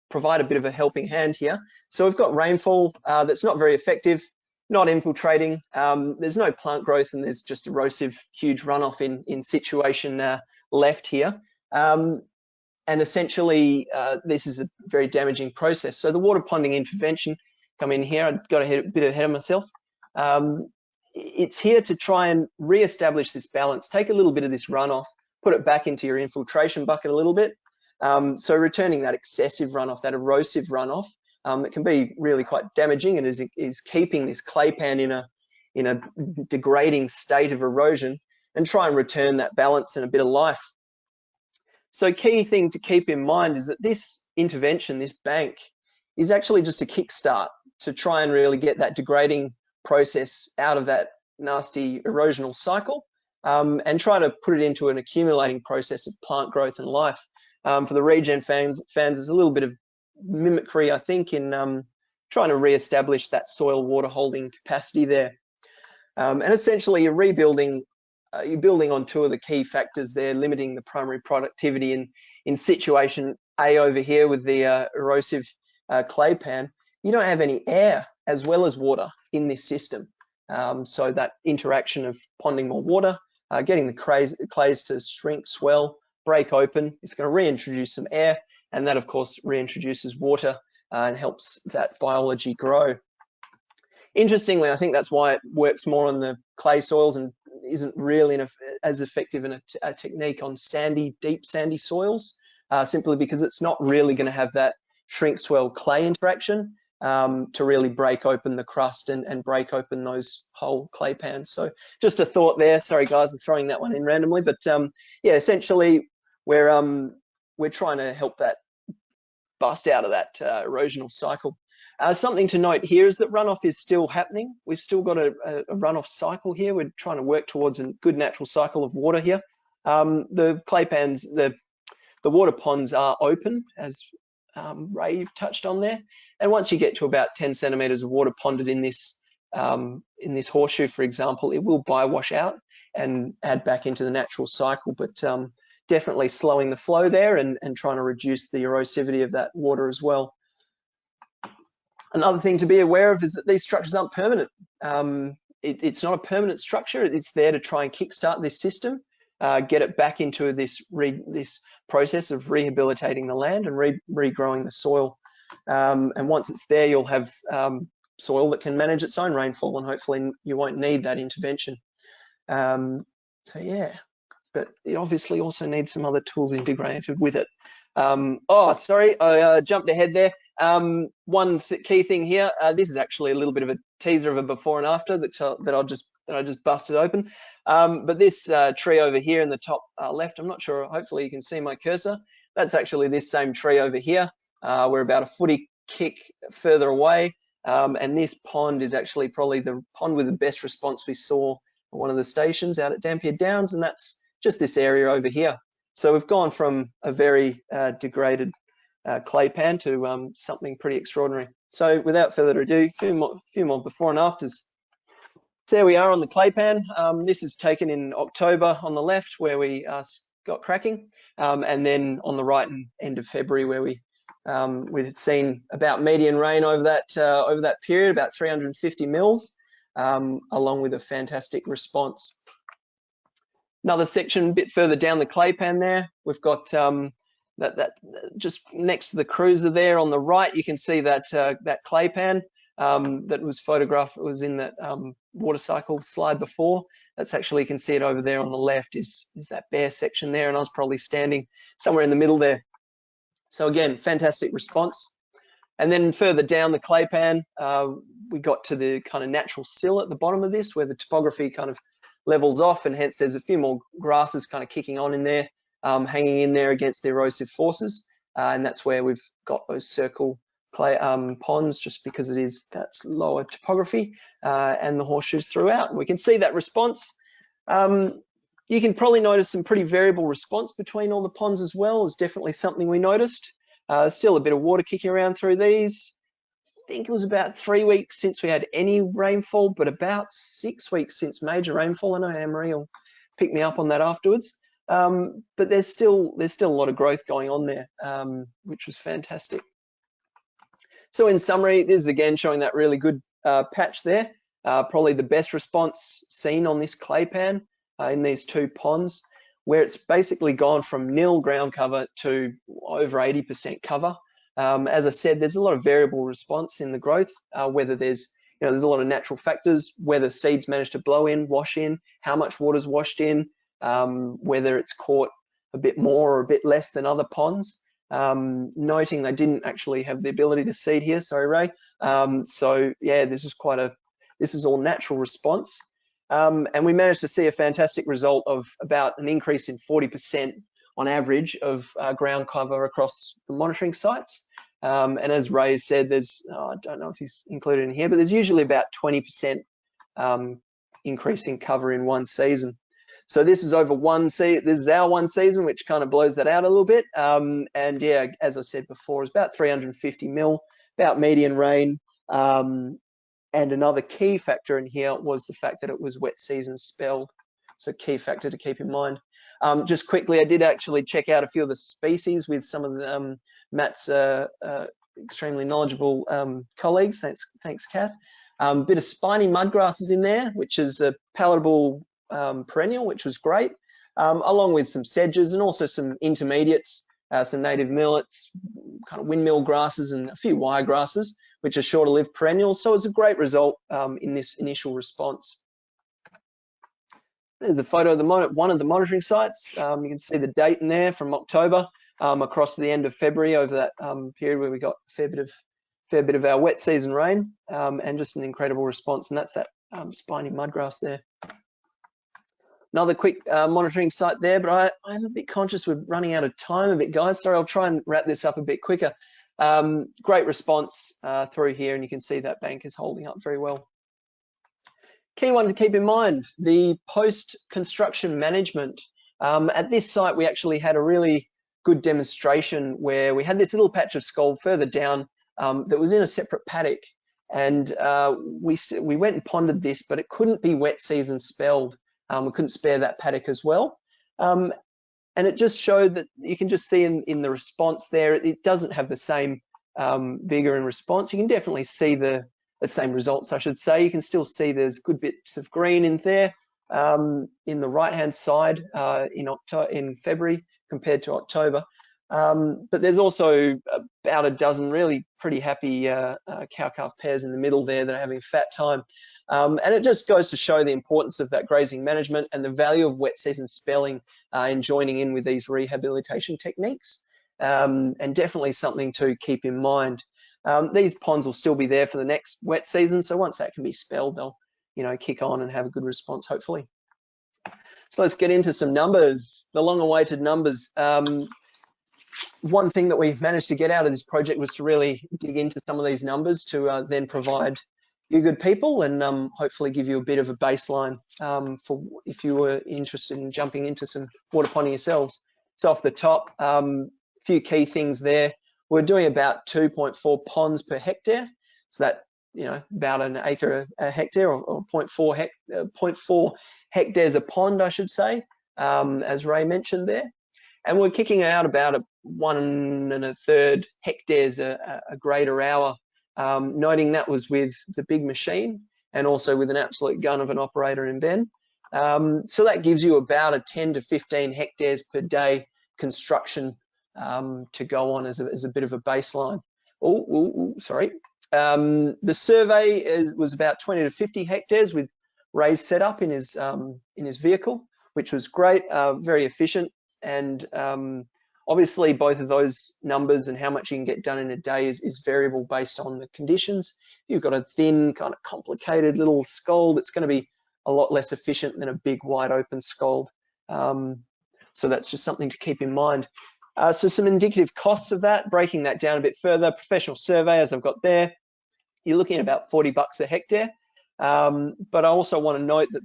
provide a bit of a helping hand here. So we've got rainfall that's not very effective, not infiltrating, there's no plant growth, and there's just erosive, huge runoff in situation left here. And essentially, this is a very damaging process. So the water ponding intervention, come in here, I've got a bit ahead of myself. It's here to try and re-establish this balance, take a little bit of this runoff, put it back into your infiltration bucket a little bit. So returning that excessive runoff, that erosive runoff, it can be really quite damaging, and is keeping this claypan in a degrading state of erosion, and try and return that balance and a bit of life. So key thing to keep in mind is that this intervention, this bank, is actually just a kickstart to try and really get that degrading process out of that nasty erosional cycle, and try to put it into an accumulating process of plant growth and life. For the regen fans, there's a little bit of mimicry, I think, in trying to re-establish that soil water holding capacity there. And essentially you're rebuilding, you're building on two of the key factors there, limiting the primary productivity in situation A over here with the erosive claypan. You don't have any air as well as water in this system. So that interaction of ponding more water, getting the clays to shrink, swell, break open, it's going to reintroduce some air, and that of course reintroduces water and helps that biology grow. Interestingly, I think that's why it works more on the clay soils and isn't really as effective in a technique on sandy, deep sandy soils, simply because it's not really going to have that shrink, swell, clay interaction to really break open the crust and break open those whole clay pans. So just a thought there. Sorry guys, I'm throwing that one in randomly, but yeah, essentially we're trying to help that bust out of that erosional cycle. Something to note here is that runoff is still happening. We've still got a runoff cycle here. We're trying to work towards a good natural cycle of water here. The clay pans, the water ponds are open, as Ray touched on there. And once you get to about 10 centimeters of water ponded in this horseshoe, for example, it will bi-wash out and add back into the natural cycle, but definitely slowing the flow there and trying to reduce the erosivity of that water as well. Another thing to be aware of is that these structures aren't permanent. It's not a permanent structure. It's there to try and kickstart this system, get it back into this process of rehabilitating the land and regrowing the soil. And once it's there, you'll have soil that can manage its own rainfall, and hopefully you won't need that intervention. So yeah, but it obviously also needs some other tools integrated with it. Oh, sorry, I jumped ahead there. One key thing here, this is actually a little bit of a teaser of a before and after that I just busted open. But this tree over here in the top left, I'm not sure, hopefully you can see my cursor. That's actually this same tree over here. We're about a footy kick further away. And this pond is actually probably the pond with the best response we saw at one of the stations out at Dampier Downs, and that's just this area over here. So we've gone from a very degraded clay pan to something pretty extraordinary. So without further ado, a few more before and afters. So there we are on the clay pan. This is taken in October on the left, where we got cracking, and then on the right end of February, where we had seen about median rain over that period, about 350 mils, along with a fantastic response. Another section a bit further down the clay pan there, we've got that just next to the cruiser there on the right, you can see that that clay pan that was photographed, it was in that water cycle slide before. That's actually, you can see it over there on the left is that bare section there, and I was probably standing somewhere in the middle there. So again, fantastic response. And then further down the clay pan, we got to the kind of natural sill at the bottom of this, where the topography kind of levels off, and hence there's a few more grasses kind of kicking on in there, hanging in there against the erosive forces. And that's where we've got those circle clay ponds, just because that's lower topography, and the horseshoes throughout. And we can see that response. You can probably notice some pretty variable response between all the ponds as well. Is definitely something we noticed. Still a bit of water kicking around through these. I think it was about 3 weeks since we had any rainfall, but about 6 weeks since major rainfall. I know Anne-Marie will pick me up on that afterwards. But there's still a lot of growth going on there, which was fantastic. So in summary, this is again showing that really good patch there. Probably the best response seen on this clay pan in these two ponds, where it's basically gone from nil ground cover to over 80% cover. As I said, there's a lot of variable response in the growth, whether there's a lot of natural factors, whether seeds manage to blow in, wash in, how much water's washed in, whether it's caught a bit more or a bit less than other ponds. Noting they didn't actually have the ability to seed here, sorry Ray. So yeah, this is all natural response. And we managed to see a fantastic result of about an increase in 40% on average of ground cover across the monitoring sites. And as Ray said, there's, I don't know if he's included in here, but there's usually about 20% increase in cover in one season. So this is over this is our one season, which kind of blows that out a little bit. And yeah, as I said before, it's about 350 mil, about median rain. And another key factor in here was the fact that it was wet season spelled. So key factor to keep in mind. Just quickly, I did actually check out a few of the species with some of the, Matt's extremely knowledgeable colleagues. Thanks, Kath. Bit of spiny mudgrasses in there, which is a palatable perennial, which was great, along with some sedges and also some intermediates, some native millets, kind of windmill grasses, and a few wire grasses, which are shorter lived perennials. So it's a great result in this initial response. There's a photo of one of the monitoring sites. You can see the date in there from October across to the end of February, over that period where we got a fair bit of our wet season rain, and just an incredible response. And that's that spiny mudgrass there. Another quick monitoring site there, but I'm a bit conscious we're running out of time a bit, guys. Sorry, I'll try and wrap this up a bit quicker. Great response through here, and you can see that bank is holding up very well. Key one to keep in mind, the post-construction management. At this site, we actually had a really good demonstration where we had this little patch of scald further down that was in a separate paddock. And we went and ponded this, but it couldn't be wet season spelled. We couldn't spare that paddock as well. And it just showed that you can just see in the response there, it doesn't have the same vigor and response. You can definitely see the same results, I should say. You can still see there's good bits of green in there in the right-hand side in February compared to October. But there's also about a dozen really pretty happy cow-calf pairs in the middle there that are having fat time. And it just goes to show the importance of that grazing management and the value of wet season spelling in joining in with these rehabilitation techniques. And definitely something to keep in mind. These ponds will still be there for the next wet season, so once that can be spelled, they'll kick on and have a good response, hopefully. So let's get into some numbers, the long-awaited numbers. One thing that we've managed to get out of this project was to really dig into some of these numbers to then provide you good people and hopefully give you a bit of a baseline for if you were interested in jumping into some water ponding yourselves. So off the top, a few key things there. We're doing about 2.4 ponds per hectare. So that, about an acre a hectare or 0.4 hectares a pond, I should say, as Ray mentioned there. And we're kicking out about 1 1/3 hectares a grader hour, noting that was with the big machine and also with an absolute gun of an operator in Ben. So that gives you about a 10 to 15 hectares per day construction to go on as a bit of a baseline. Sorry. The survey was about 20 to 50 hectares with Ray's set up in his vehicle, which was great, very efficient. And obviously both of those numbers and how much you can get done in a day is variable based on the conditions. If you've got a thin, kind of complicated little scold, it's going to be a lot less efficient than a big wide open scold. So that's just something to keep in mind. So some indicative costs of that, breaking that down a bit further. Professional survey, as I've got there, you're looking at about $40 a hectare. But I also want to note that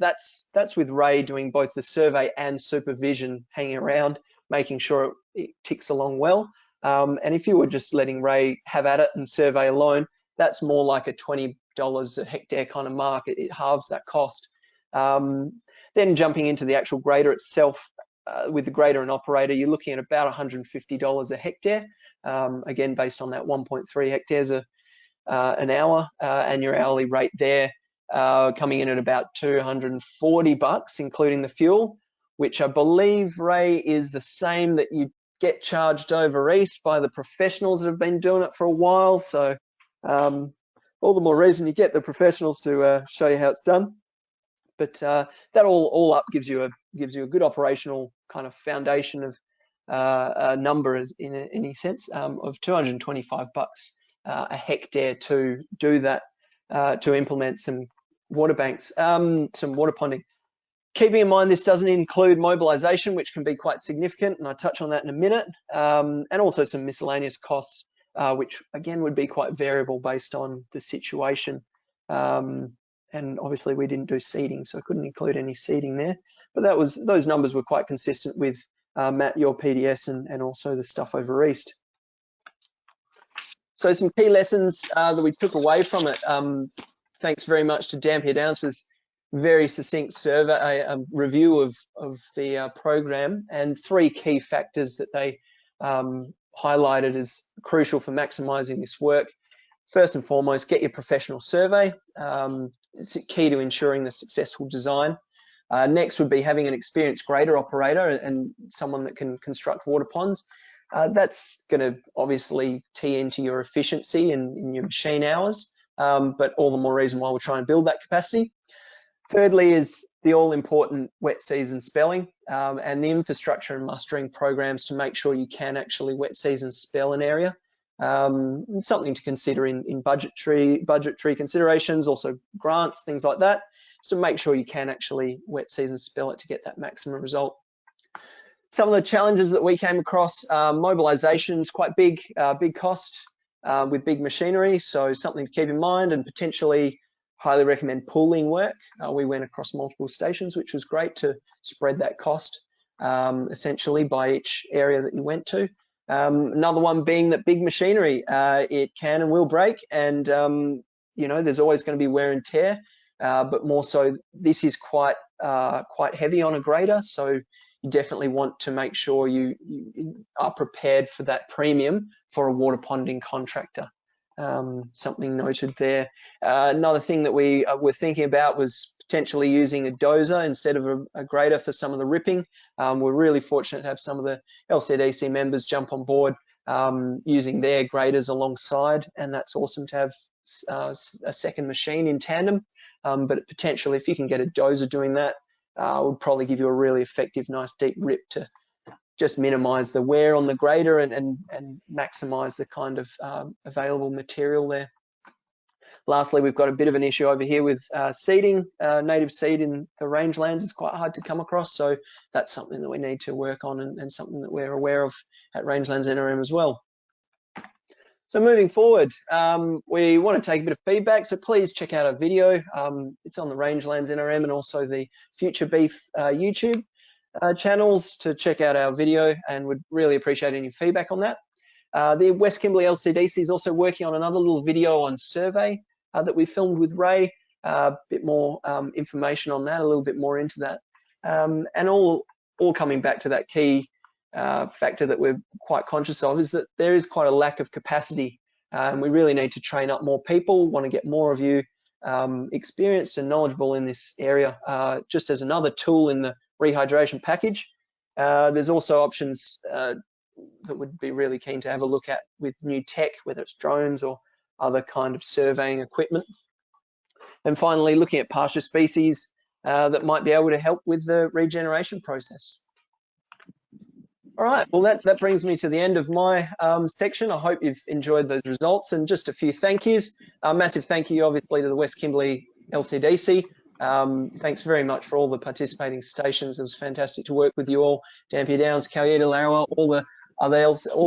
that's with Ray doing both the survey and supervision, hanging around, making sure it ticks along well. And if you were just letting Ray have at it and survey alone, that's more like a $20 a hectare kind of mark. It halves that cost. Then jumping into the actual grader itself, with the grader and operator, you're looking at about $150 a hectare. Again, based on that 1.3 hectares an hour, and your hourly rate there coming in at about $240, including the fuel, which I believe, Ray, is the same that you get charged over east by the professionals that have been doing it for a while. So all the more reason you get the professionals to show you how it's done. But that all up gives you a good operational kind of foundation of a number in any sense of $225 a hectare to do that, to implement some water banks, some water ponding. Keeping in mind this doesn't include mobilisation, which can be quite significant, and I'll touch on that in a minute, and also some miscellaneous costs, which again would be quite variable based on the situation. And obviously we didn't do seeding, so I couldn't include any seeding there. But those numbers were quite consistent with Matt, your PDS, and also the stuff over east. So some key lessons that we took away from it. Thanks very much to Dampier Downs for this very succinct survey, a review of the program, and 3 key factors that they highlighted as crucial for maximising this work. First and foremost, get your professional survey. It's key to ensuring the successful design. Next would be having an experienced grader operator and someone that can construct water ponds. That's going to obviously tee into your efficiency and in your machine hours, but all the more reason why we're trying to build that capacity. Thirdly is the all-important wet season spelling and the infrastructure and mustering programs to make sure you can actually wet season spell an area. Something to consider in budgetary considerations, also grants, things like that, just to make sure you can actually wet season spell it to get that maximum result. Some of the challenges that we came across, mobilisation is quite big cost with big machinery, so something to keep in mind, and potentially highly recommend pooling work. We went across multiple stations, which was great to spread that cost essentially by each area that you went to. Another one being that big machinery, it can and will break, and there's always going to be wear and tear, but more so this is quite heavy on a grader, so you definitely want to make sure you are prepared for that premium for a water ponding contractor. something noted there. Another thing that we were thinking about was potentially using a dozer instead of a grader for some of the ripping. We're really fortunate to have some of the LCDC members jump on board using their graders alongside, and that's awesome to have a second machine in tandem. But potentially, if you can get a dozer doing that, would probably give you a really effective, nice deep rip to just minimize the wear on the grader and maximize the kind of available material there. Lastly, we've got a bit of an issue over here with seeding. Native seed in the rangelands is quite hard to come across, so that's something that we need to work on and something that we're aware of at Rangelands NRM as well. So moving forward, we want to take a bit of feedback, so please check out our video. It's on the Rangelands NRM and also the Future Beef YouTube channels to check out our video, and would really appreciate any feedback on that. The West Kimberley LCDC is also working on another little video on survey that we filmed with Ray. A bit more information on that, a little bit more into that, and all coming back to that key factor that we're quite conscious of, is that there is quite a lack of capacity, and we really need to train up more people. Want to get more of you experienced and knowledgeable in this area, just as another tool in the rehydration package. There's also options that would be really keen to have a look at with new tech, whether it's drones or other kind of surveying equipment. And finally, looking at pasture species that might be able to help with the regeneration process. All right, well, that brings me to the end of my section. I hope you've enjoyed those results, and just a few thank yous. A massive thank you, obviously, to the West Kimberley LCDC. Thanks very much for all the participating stations. It was fantastic to work with you all. Dampier Downs, Kalyetta, Larrawah, all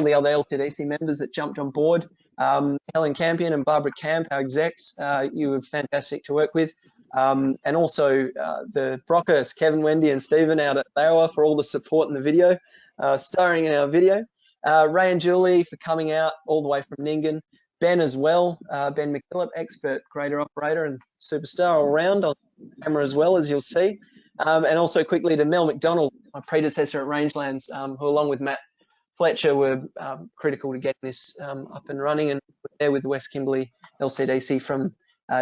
the other LCDC members that jumped on board. Helen Campion and Barbara Camp, our execs, you were fantastic to work with. And also the Brockers, Kevin, Wendy and Stephen out at Larrawah for all the support in the video, starring in our video. Ray and Julie for coming out all the way from Nyngan. Ben as well, Ben McKillop, expert grader operator and superstar all round on camera as well, as you'll see. And also quickly to Mel McDonald, my predecessor at Rangelands, who along with Matt Fletcher were critical to getting this up and running, and there with West Kimberley LCDC from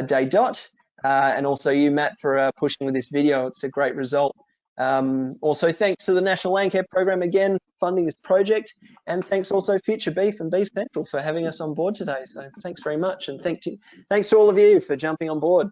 day dot. And also you, Matt, for pushing with this video. It's a great result. Also thanks to the National Landcare Program again funding this project, and thanks also Future Beef and Beef Central for having us on board today. So thanks very much, and thanks to all of you for jumping on board.